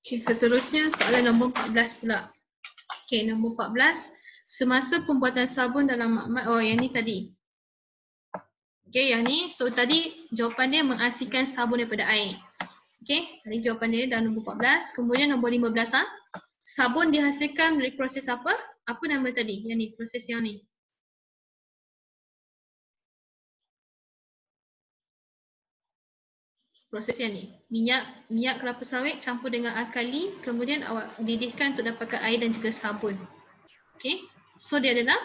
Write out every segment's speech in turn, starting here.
Okey, seterusnya soalan nombor 14 pula. Okey, nombor 14. Semasa pembuatan sabun dalam makmal, oh yang ni tadi. Okey, yang ni, so tadi jawapan dia mengasihkan sabun daripada air. Okey, tadi jawapan dia dalam nombor 14. Kemudian nombor 15 ah. Sabun dihasilkan melalui proses apa? Apa nama tadi? Yang ni, proses yang ni. Proses yang ni. Minyak kelapa sawit campur dengan alkali, kemudian awak didihkan untuk dapatkan air dan juga sabun. Okey. So dia adalah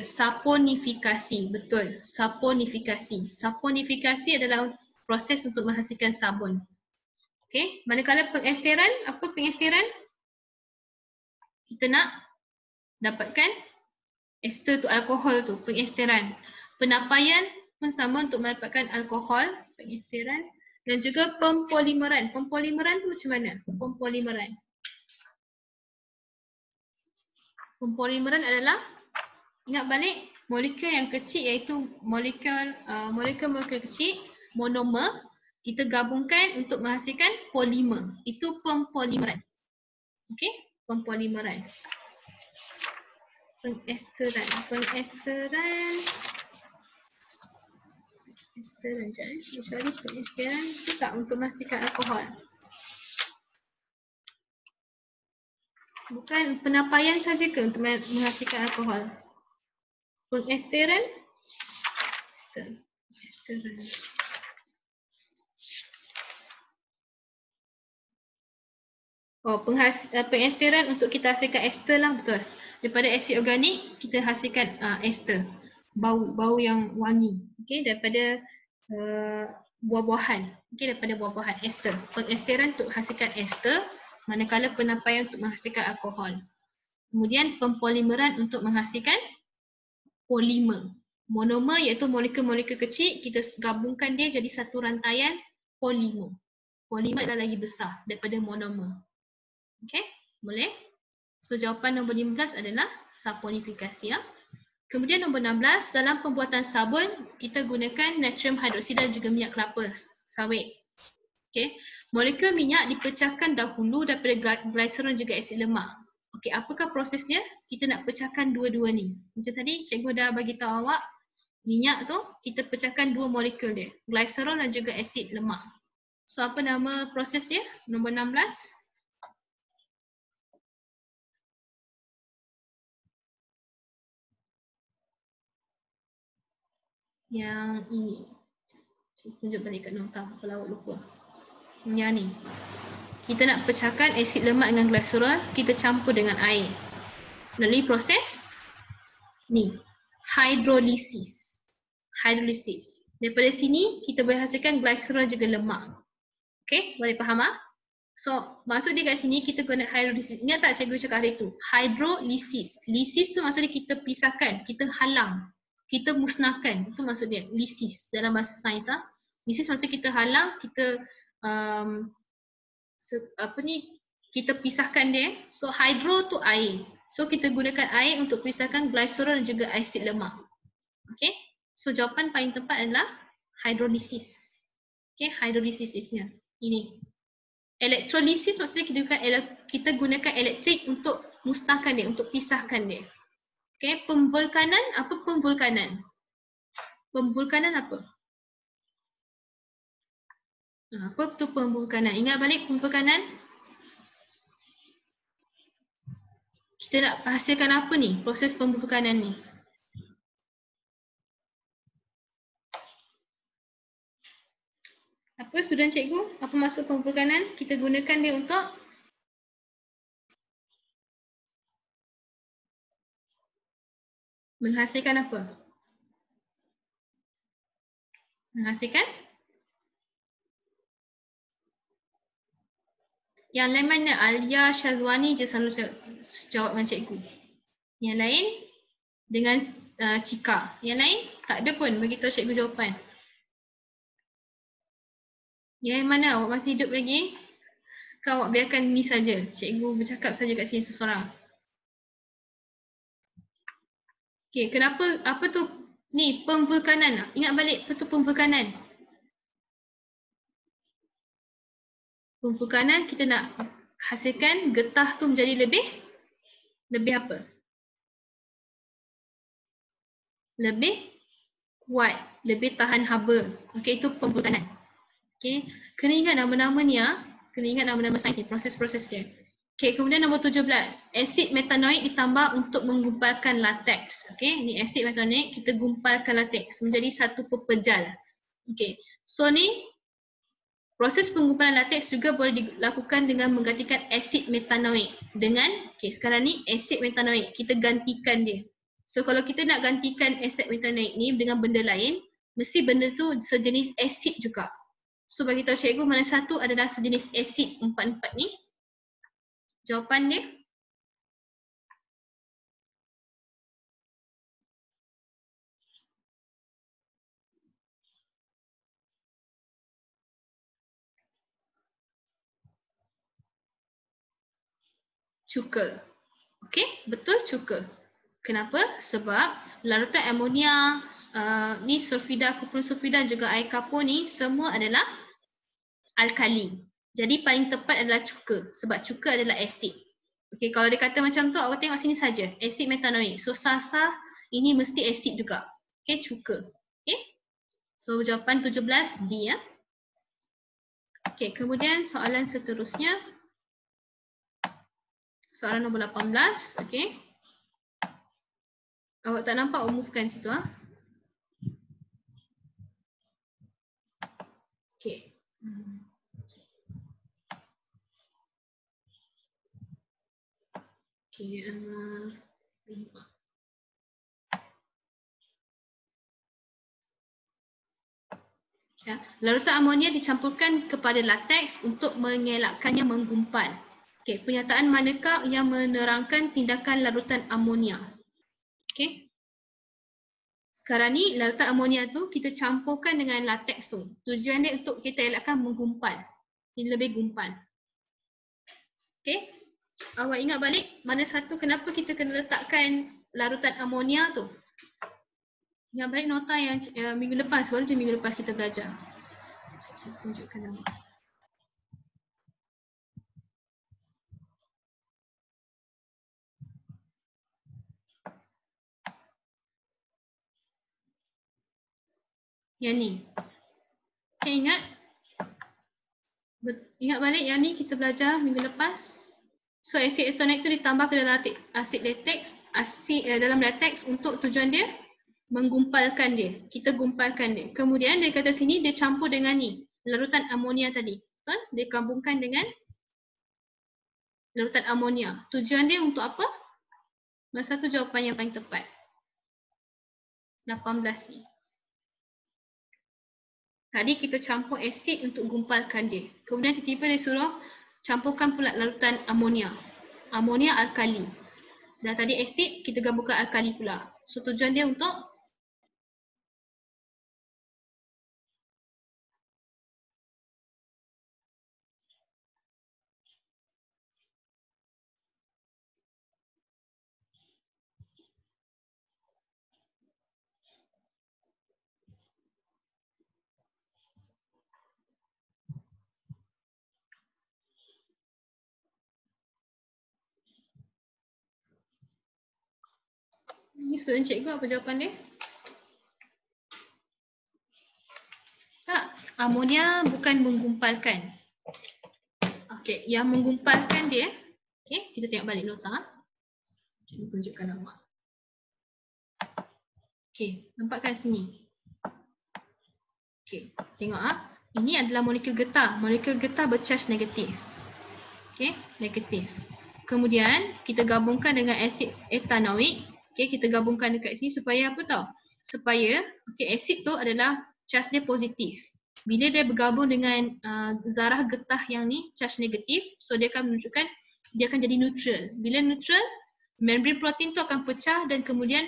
saponifikasi. Betul. Saponifikasi. Saponifikasi adalah proses untuk menghasilkan sabun. Okey. Manakala pengesteran, apa pengesteran? Kita nak dapatkan ester tu, alkohol tu, pengesteran. Penapaian pun sama untuk mendapatkan alkohol, pengesteran. Dan juga pempolimeran. Pempolimeran tu macam mana? Pempolimeran. Pempolimeran adalah, ingat balik, molekul yang kecil iaitu molekul kecil, monomer, kita gabungkan untuk menghasilkan polimer. Itu pempolimeran. Okey, pempolimeran. Pengesteran. Esteran je. Kecuali pengesteran itu tak untuk menghasilkan alkohol. Bukan penapaian saja ke untuk menghasilkan alkohol? Pengesteran. Esteran. Oh, pengesteran untuk kita hasilkan ester lah, betul. Daripada asid organik kita hasilkan ester. Bau yang wangi. Okey, daripada buah-buahan. Okey, daripada buah-buahan, ester. Pengesteran untuk hasilkan ester, manakala penapaian untuk menghasilkan alkohol. Kemudian pempolimeran untuk menghasilkan polimer. Monomer iaitu molekul-molekul kecil, kita gabungkan dia jadi satu rantaian polimer. Polimer adalah lagi besar daripada monomer. Okey, boleh? So jawapan nombor 15 adalah saponifikasi ya. Kemudian nombor 16, dalam pembuatan sabun kita gunakan natrium hidroksida dan juga minyak kelapa sawit. Okey, molekul minyak dipecahkan dahulu daripada glycerin juga asid lemak. Okey, apakah prosesnya? Kita nak pecahkan dua-dua ni. Macam tadi cikgu dah bagi tahu awak, minyak tu kita pecahkan dua molekul dia, glycerin dan juga asid lemak. So apa nama proses dia? Nombor 16. Yang ini. Cuba tunjuk balik kat nota kalau awak lupa. Yang ni. Kita nak pecahkan asid lemak dengan glycerol, kita campur dengan air. Melalui proses ni, hidrolisis. Hidrolisis. Daripada sini kita boleh hasilkan glycerol juga lemak. Okey, boleh faham ah? So, maksud dia kat sini kita guna hidrolisis. Ingat tak cikgu cakap hari tu? Hidrolisis. Lisis tu maksudnya kita pisahkan, kita halang. Kita musnahkan, itu maksud dia, lisis dalam bahasa sains. Lisis maksudnya kita halang, kita kita pisahkan dia. So hydro tu air. So kita gunakan air untuk pisahkan glycerol dan juga asid lemak. Okay, so jawapan paling tepat adalah hidrolisis. Okay, hydrolisis isnya ini. Elektrolisis maksudnya kita gunakan elektrik untuk musnahkan dia, untuk pisahkan dia. Okay, pemvulkanan, apa pemvulkanan? Pemvulkanan apa? Apa tu pemvulkanan? Ingat balik pemvulkanan? Kita nak hasilkan apa ni? Proses pemvulkanan ni. Apa student cikgu? Apa maksud pemvulkanan? Kita gunakan dia untuk menghasilkan apa? Menghasilkan? Yang lain mana? Alia Syazwani je selalu jawab dengan cikgu. Yang lain dengan Cika. Yang lain tak ada pun beritahu cikgu jawapan. Yang mana? Awak masih hidup lagi? Kau awak biarkan ni saja. Cikgu bercakap saja kat sini seseorang. Okey, kenapa? Apa tu? Ni pemvulkanan. Ingat balik apa tu pemvulkanan? Pemvulkanan kita nak hasilkan getah tu menjadi lebih apa? Lebih kuat, lebih tahan haba. Okey, itu pembutanan. Okey, kena ingat nama-nama ni ya. Kena ingat nama-nama sains ni, proses-proses dia. Okey, kemudian nombor 17. Asid metanoik ditambah untuk menggumpalkan lateks. Okey, ni asid metanoik kita gumpalkan lateks menjadi satu pepejal. Okey, so ni proses penggumpalan lateks juga boleh dilakukan dengan menggantikan asid metanoik dengan, okey, sekarang ni asid metanoik kita gantikan dia. So kalau kita nak gantikan asid metanoik ni dengan benda lain, mesti benda tu sejenis asid juga. So bagi tahu cikgu mana satu adalah sejenis asid empat-empat ni. Jawapan dia cuka. Okey, betul cuka. Kenapa? Sebab larutan amonia, ni sulfida, kupron sulfida juga air kapur ni semua adalah alkali. Jadi paling tepat adalah cuka sebab cuka adalah asid. Okey, kalau dia kata macam tu, awak tengok sini saja. Asid metanoik. So sah-sah ini mesti asid juga. Okey, cuka. Okey. So jawapan 17 D ya. Okey, kemudian soalan seterusnya. Soalan nombor 18, okey. Awak tak nampak, awak movekan situ ah. Okey. Okey, ya. Larutan amonia dicampurkan kepada lateks untuk mengelakkannya menggumpal. Okey, pernyataan manakah yang menerangkan tindakan larutan amonia? Okey. Sekarang ni larutan amonia tu kita campurkan dengan lateks tu. Tujuan dia untuk kita elakkan menggumpal. Ini lebih gumpal. Okey. Awak ingat balik mana satu kenapa kita kena letakkan larutan amonia tu? Ingat balik nota yang minggu lepas, baru je minggu lepas kita belajar. Saya tunjukkan nama. Yang ni. Okay, ingat? Ingat balik yang ni kita belajar minggu lepas. So asid etonik tu ditambah ke dalam asid latex, dalam latex untuk tujuan dia menggumpalkan dia. Kita gumpalkan dia. Kemudian dia kata sini dia campur dengan ni, larutan amonia tadi. Betul? Dia gabungkan dengan larutan amonia. Tujuan dia untuk apa? Masa tu jawapan yang paling tepat. 18 ni. Tadi kita campur asid untuk gumpalkan dia. Kemudian tiba-tiba dia suruh campurkan pula larutan amonia. Amonia alkali. Dan tadi asid kita gabungkan alkali pula. So tujuan dia untuk ni student cikgu apa jawapan dia? Tak, amonia bukan menggumpalkan. Okey, yang menggumpalkan dia, okey, kita tengok balik nota. Cikgu tunjukkan awak. Okey, nampak kat sini. Okey, tengok ah. Ini adalah molekul getah. Molekul getah bercharge negatif. Okey, negatif. Kemudian kita gabungkan dengan asid etanoik. Okey, kita gabungkan dekat sini supaya apa tau? Supaya okey, asid tu adalah charge dia positif. Bila dia bergabung dengan zarah getah yang ni charge negatif, so dia akan menunjukkan dia akan jadi neutral. Bila neutral, membrane protein tu akan pecah dan kemudian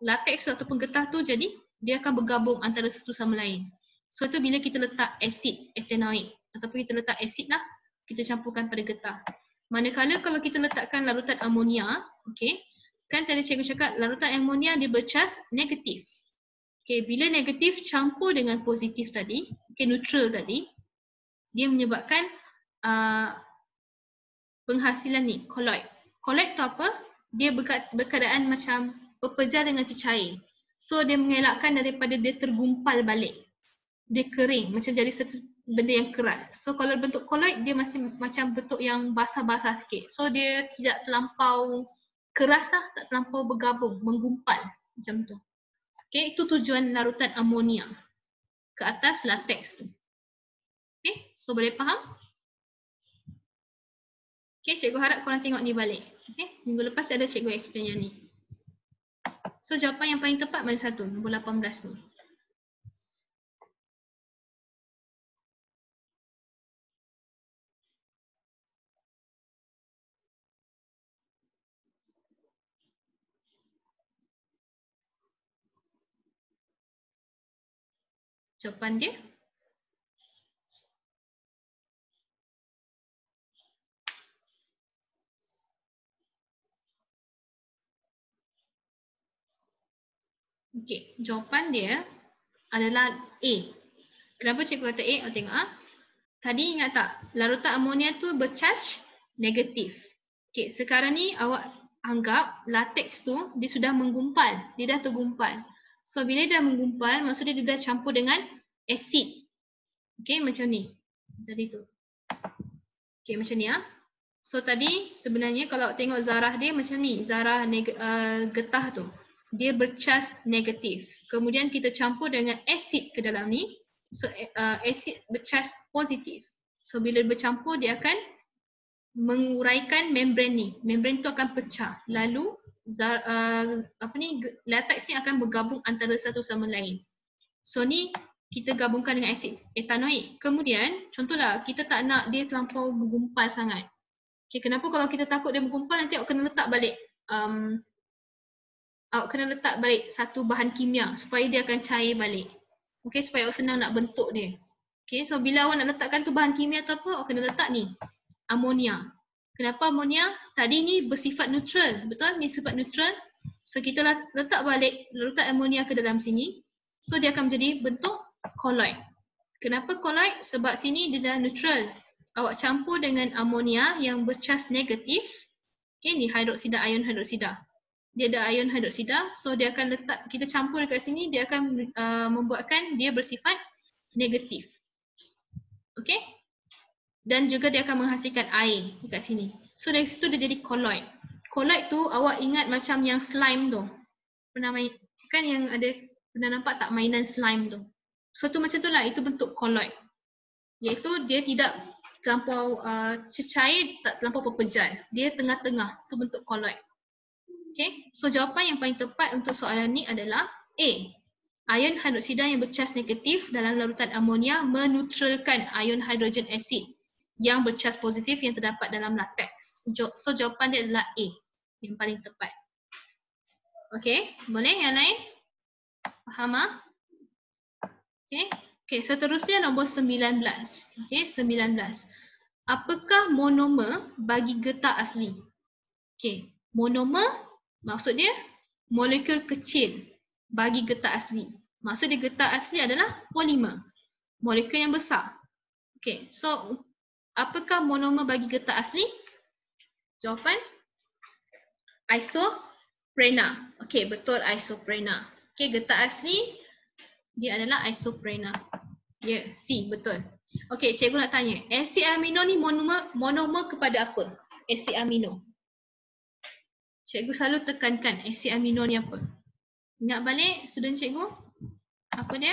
latex ataupun getah tu jadi dia akan bergabung antara satu sama lain. So tu bila kita letak asid etanoik ataupun kita letak asid lah, kita campurkan pada getah. Manakala kalau kita letakkan larutan amonia, okey, kan tadi cikgu cakap larutan amonia dia bercharge negatif. Okey, bila negatif campur dengan positif tadi, okey, neutral tadi, dia menyebabkan penghasilan ni, colloid. Colloid tu apa? Dia berkeadaan macam berpejar dengan cecair. So dia mengelakkan daripada dia tergumpal balik. Dia kering, macam jadi satu benda yang keras. So kalau bentuk colloid dia masih macam bentuk yang basah-basah sikit. So dia tidak terlampau keras lah, tak terlampau bergabung, menggumpal macam tu. Okay, itu tujuan larutan amonia ke atas latex tu. Okay, so boleh faham? Okay, cikgu harap korang tengok ni balik. Okay, minggu lepas ada cikgu explain yang ni. So jawapan yang paling tepat mana satu? Nombor 18 ni. Jawapan dia okay, jawapan dia adalah A. Kenapa cikgu kata A? Oh, tengok ah. Tadi ingat tak? Larutan amonia tu bercharge negatif. Okay, sekarang ni awak anggap latex tu dia sudah menggumpal. Dia dah tergumpal. So, bila dia dah menggumpal, maksudnya dia dah campur dengan asid. Okay, macam ni. Tadi tu. Okay, macam ni ah. So, tadi sebenarnya kalau tengok zarah dia macam ni. Zarah getah tu. Dia bercharge negatif. Kemudian kita campur dengan asid ke dalam ni. So, asid bercharge positif. So, bila bercampur dia akan menguraikan membran ni. Membran tu akan pecah. Lalu latex ni akan bergabung antara satu sama lain. So ni kita gabungkan dengan asid etanoik. Kemudian contohlah kita tak nak dia terlampau menggumpal sangat. Okay, kenapa kalau kita takut dia menggumpal nanti awak kena letak balik satu bahan kimia supaya dia akan cair balik. Okay, supaya awak senang nak bentuk dia. Okay, so bila awak nak letakkan tu bahan kimia atau apa, awak kena letak ni amonia. Kenapa amonia? Tadi ni bersifat neutral. Betul? Ni sifat neutral. So kita letak balik larutan amonia ke dalam sini. So dia akan menjadi bentuk colloid. Kenapa colloid? Sebab sini dia dah neutral. Awak campur dengan amonia yang bercharge negatif. Okay, ni hidroksida, ion hidroksida. Dia ada ion hidroksida. So dia akan letak, kita campur dekat sini, dia akan membuatkan dia bersifat negatif. Okay? Dan juga dia akan menghasilkan air dekat sini. So dari situ dia jadi colloid. Colloid tu awak ingat macam yang slime tu. Pernah main, kan yang ada, pernah nampak tak mainan slime tu? So tu macam tu lah, itu bentuk colloid. Iaitu dia tidak terlampau cecair, tak terlampau pepejar. Dia tengah-tengah, tu bentuk colloid. Okay, so jawapan yang paling tepat untuk soalan ni adalah A. Ion hidroksida yang bercharge negatif dalam larutan amonia meneutralkan ion hidrogen acid yang bercharge positif yang terdapat dalam latex. So jawapan dia adalah A, yang paling tepat. Okey, boleh yang lain? Faham ah? Okey, seterusnya nombor 19. Okey, 19. Apakah monomer bagi getah asli? Okey, monomer maksud dia molekul kecil bagi getah asli. Maksud dia getah asli adalah polimer, molekul yang besar. Okey, so apakah monomer bagi getah asli? Jawapan isoprena. Okey, betul isoprena. Okey, getah asli dia adalah isoprena. Ya, C, betul. Okey, cikgu nak tanya, asid amino ni monomer kepada apa? Asid amino. Cikgu selalu tekankan asid amino ni apa? Ingat balik student cikgu? Apa dia?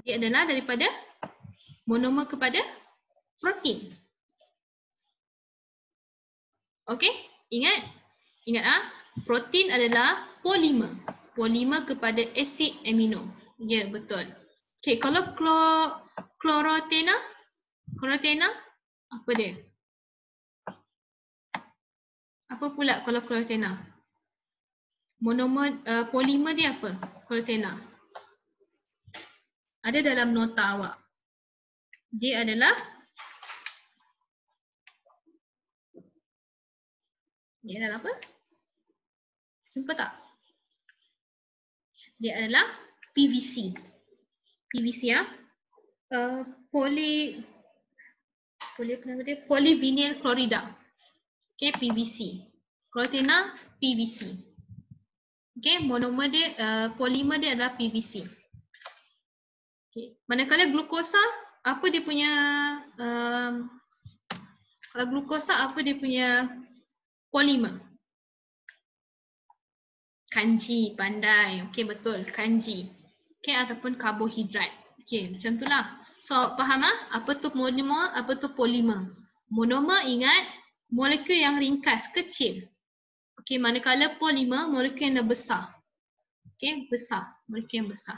Dia adalah daripada monomer kepada protein. Okey, ingat? Ingat ah, protein adalah polimer. Polimer kepada asid amino. Ya, betul. Okey, kalau chlorotena apa dia? Apa pula kalau chlorotena? Monomer polimer dia apa? Chlorotena. Ada dalam nota awak. Dia adalah apa? Jumpa tak? Dia adalah PVC. PVC ya. Polyvinyl chlorida. Okay, PVC. Chlorotena, PVC. Okay, monomer dia, polimer dia adalah PVC. Okay. Manakala glukosa, apa dia punya, glukosa apa dia punya polimer? Kanji, pandai. Okay, betul. Kanji. Okay, ataupun karbohidrat. Okay, macam tu lah. So, faham apa tu monomer, apa tu polimer? Monomer, ingat, molekul yang ringkas, kecil. Okay, manakala polimer, molekul yang besar. Okay, besar. Molekul yang besar.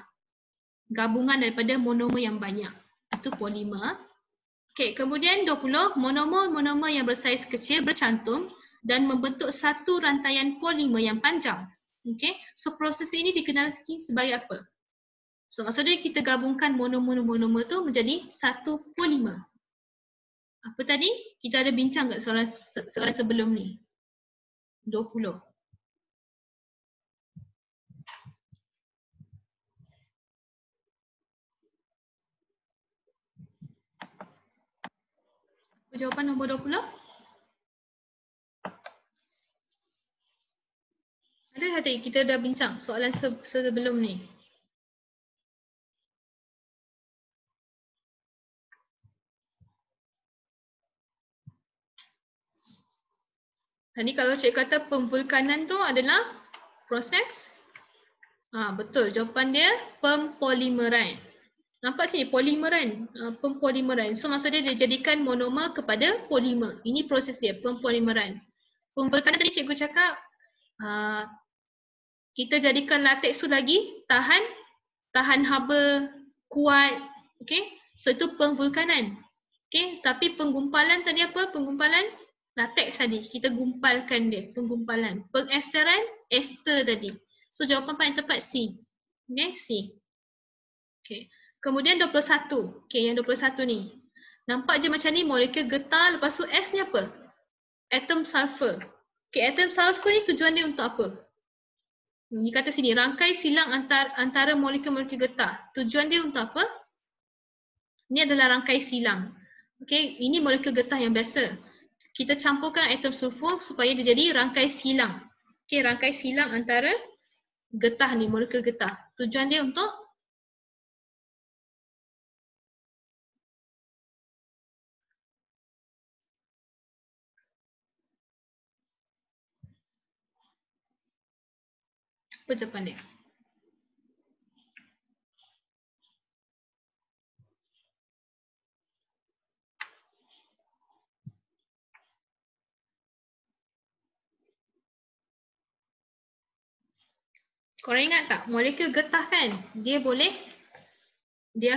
Gabungan daripada monomer yang banyak. Itu polimer. Okay, kemudian 20, monomer yang bersaiz kecil bercantum dan membentuk satu rantaian polimer yang panjang. Okay, so proses ini dikenali sebagai apa? So maksudnya kita gabungkan monomer tu menjadi satu polimer. Apa tadi? Kita ada bincang kat soalan sebelum ni. 20. Jawapan nombor 20? Ada tadi kita dah bincang soalan sebelum ni. Tadi kalau cikgu kata pemvulkanan tu adalah proses, betul, jawapan dia pempolimeran. Nampak sini polimeran, pempolimeran. So maksudnya dia jadikan monomer kepada polimer. Ini proses dia, pempolimeran. Pemvulkanan tadi cikgu cakap kita jadikan latex tu lagi tahan haba, kuat. Okay, so itu pemvulkanan. Okay, tapi penggumpalan tadi apa? Penggumpalan latex tadi, kita gumpalkan dia, penggumpalan. Pengesteran, ester tadi. So jawapan paling tepat C. Okay, C. Okay. Kemudian 21. Okay, yang 21 ni. Nampak je macam ni molekul getah, lepas tu S ni apa? Atom sulfur. Okay, atom sulfur ni tujuan dia untuk apa? Ni kata sini, rangkai silang antara molekul-molekul getah. Tujuan dia untuk apa? Ini adalah rangkai silang. Okay, ini molekul getah yang biasa. Kita campurkan atom sulfur supaya dia jadi rangkai silang. Okay, rangkai silang antara getah ni, molekul getah. Tujuan dia untuk apa jawapan dia? Korang ingat tak? Molekul getah kan? Dia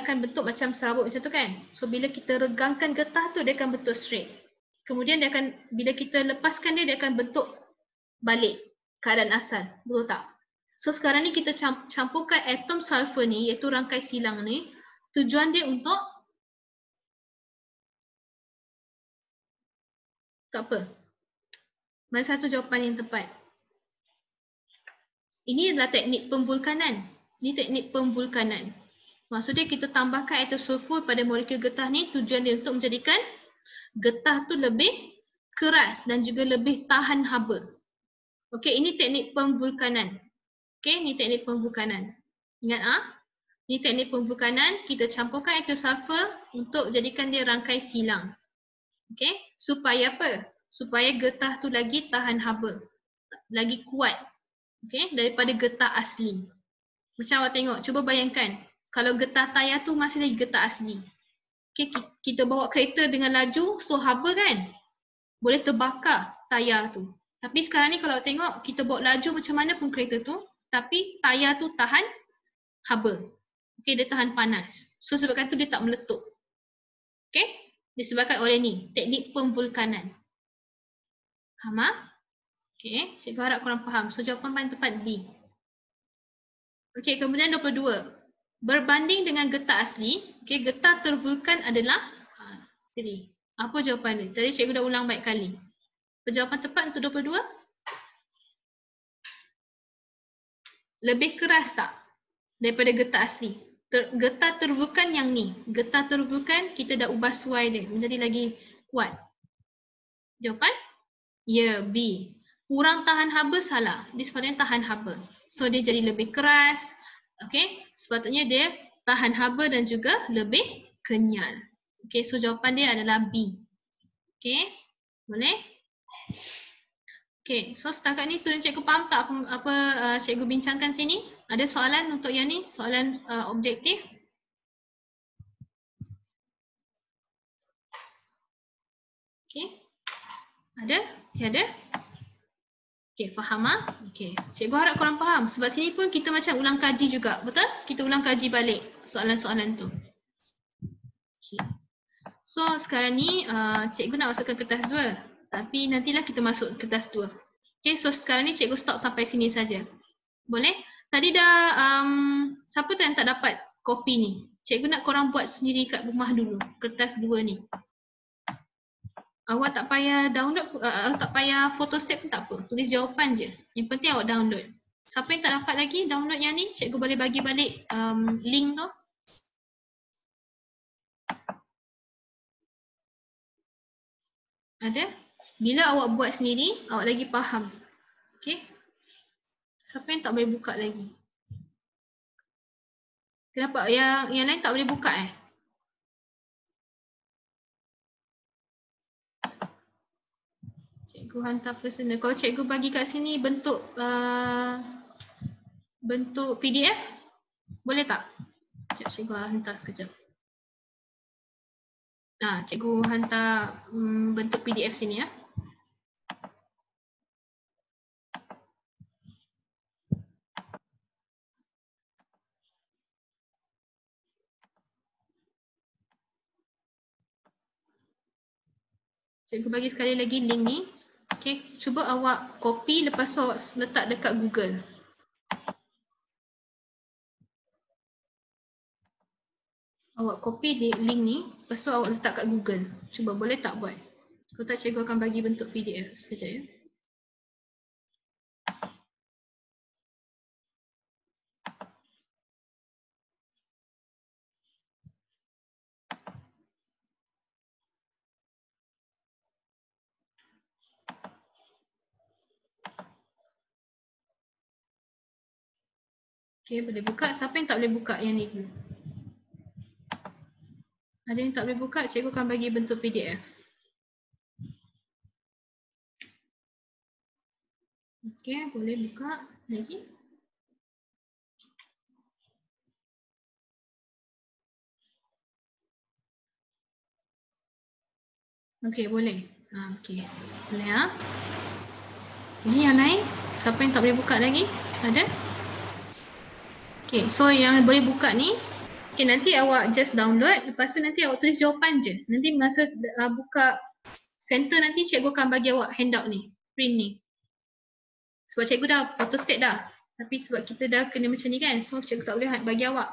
akan bentuk macam serabut macam tu kan? So bila kita regangkan getah tu, dia akan bentuk straight. Kemudian bila kita lepaskan dia akan bentuk balik keadaan asal. Betul tak? So sekarang ni kita campurkan atom sulfur ni, iaitu rangkai silang ni. Tujuan dia untuk tak apa. Mana satu jawapan yang tepat? Ini adalah teknik pemvulkanan. Ini teknik pemvulkanan. Maksudnya kita tambahkan atom sulfur pada molekul getah ni, tujuan dia untuk menjadikan getah tu lebih keras dan juga lebih tahan haba. Okey, ini teknik pemvulkanan. Okey, ini teknik pemvulkanan. Ingat ini teknik pemvulkanan, kita campurkan atom sulfur untuk jadikan dia rangkai silang. Okey, supaya apa? Supaya getah tu lagi tahan haba, lagi kuat. Okey, daripada getah asli. Macam awak tengok, cuba bayangkan kalau getah tayar tu masih lagi getah asli. Okay, kita bawa kereta dengan laju, so haba kan? Boleh terbakar tayar tu. Tapi sekarang ni kalau tengok, kita bawa laju macam mana pun kereta tu, tapi tayar tu tahan haba. Okay, dia tahan panas. So sebabkan tu dia tak meletup. Okay, disebabkan oleh ni, teknik pemvulkanan. Faham tak? Okay, cikgu harap korang faham. So jawapan paling tepat B. Okay, kemudian 22. Berbanding dengan getah asli, okay, getah tervulkan adalah jadi, apa jawapan dia? Tadi cikgu dah ulang banyak kali. Jawapan tepat untuk 22? Lebih keras tak daripada getah asli? Getah tervulkan yang ni. Getah tervulkan kita dah ubah suai dia menjadi lagi What? Jawapan? Ya, B. Kurang tahan haba salah. Dia sepatutnya tahan haba. So dia jadi lebih keras. Okay. Sepatutnya dia tahan haba dan juga lebih kenyal. Okay. So jawapan dia adalah B. Okay. Boleh? Okay. So setakat ni student cikgu faham tak apa cikgu bincangkan sini? Ada soalan untuk yang ni? Soalan objektif? Okay. Ada? Tiada? Okay, faham ah? Okay. Cikgu harap korang faham. Sebab sini pun kita macam ulang kaji juga. Betul? Kita ulang kaji balik soalan-soalan tu. Okay. So sekarang ni cikgu nak masukkan kertas 2. Tapi nantilah kita masuk kertas 2. Okay, so sekarang ni cikgu stop sampai sini saja. Boleh? Tadi dah, siapa tu yang tak dapat kopi ni? Cikgu nak korang buat sendiri kat rumah dulu. Kertas 2 ni. Awak tak payah download, tak payah photostat pun tak apa. Tulis jawapan je. Yang penting awak download. Siapa yang tak dapat lagi download yang ni, cikgu boleh bagi balik link tu. Ada? Bila awak buat sendiri, awak lagi faham. Okay? Siapa yang tak boleh buka lagi? Kenapa? Yang lain tak boleh buka Cikgu hantar personal. Kalau cikgu bagi kat sini bentuk bentuk PDF, boleh tak? Sekejap, cikgu hantar sekejap. Cikgu hantar bentuk PDF sini ya. Cikgu bagi sekali lagi link ni. Okay, cuba awak copy lepas tu awak letak dekat Google. Awak copy link ni, lepas tu awak letak kat Google. Cuba boleh tak buat? Kalau tak, cikgu akan bagi bentuk PDF. Sekejap ya. Okay, boleh buka. Siapa yang tak boleh buka yang ni dulu? Ada yang tak boleh buka, cikgu akan bagi bentuk PDF. Okay, boleh buka lagi. Okay, boleh. Okay, boleh ya. Ini yang lain. Siapa yang tak boleh buka lagi? Ada? Okay, so yang boleh buka ni, okay, nanti awak just download, lepas tu nanti awak tulis jawapan je. Nanti masa buka center nanti cikgu akan bagi awak handout ni, print ni. Sebab cikgu dah photostat dah. Tapi sebab kita dah kena macam ni kan, so cikgu tak boleh bagi awak.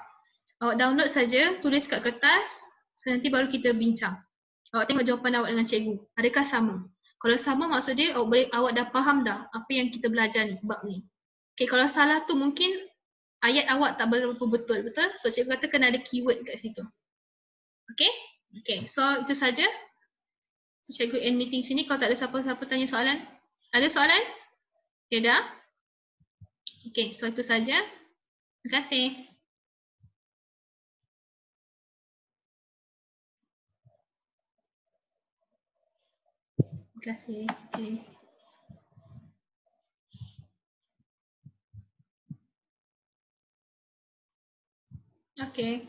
Awak download saja, tulis kat kertas, so nanti baru kita bincang. Awak tengok jawapan awak dengan cikgu, adakah sama? Kalau sama maksud dia awak dah faham dah apa yang kita belajar ni, bab ni. Okay, kalau salah tu mungkin ayat awak tak berapa betul, betul? Sebab cikgu kata kena ada keyword kat situ. Okay? Okay, so itu saja. So cikgu end meeting sini kalau tak ada siapa-siapa tanya soalan. Ada soalan? Okay, dah? Okay, so itu saja. Terima kasih. Terima kasih. Okay. Okay.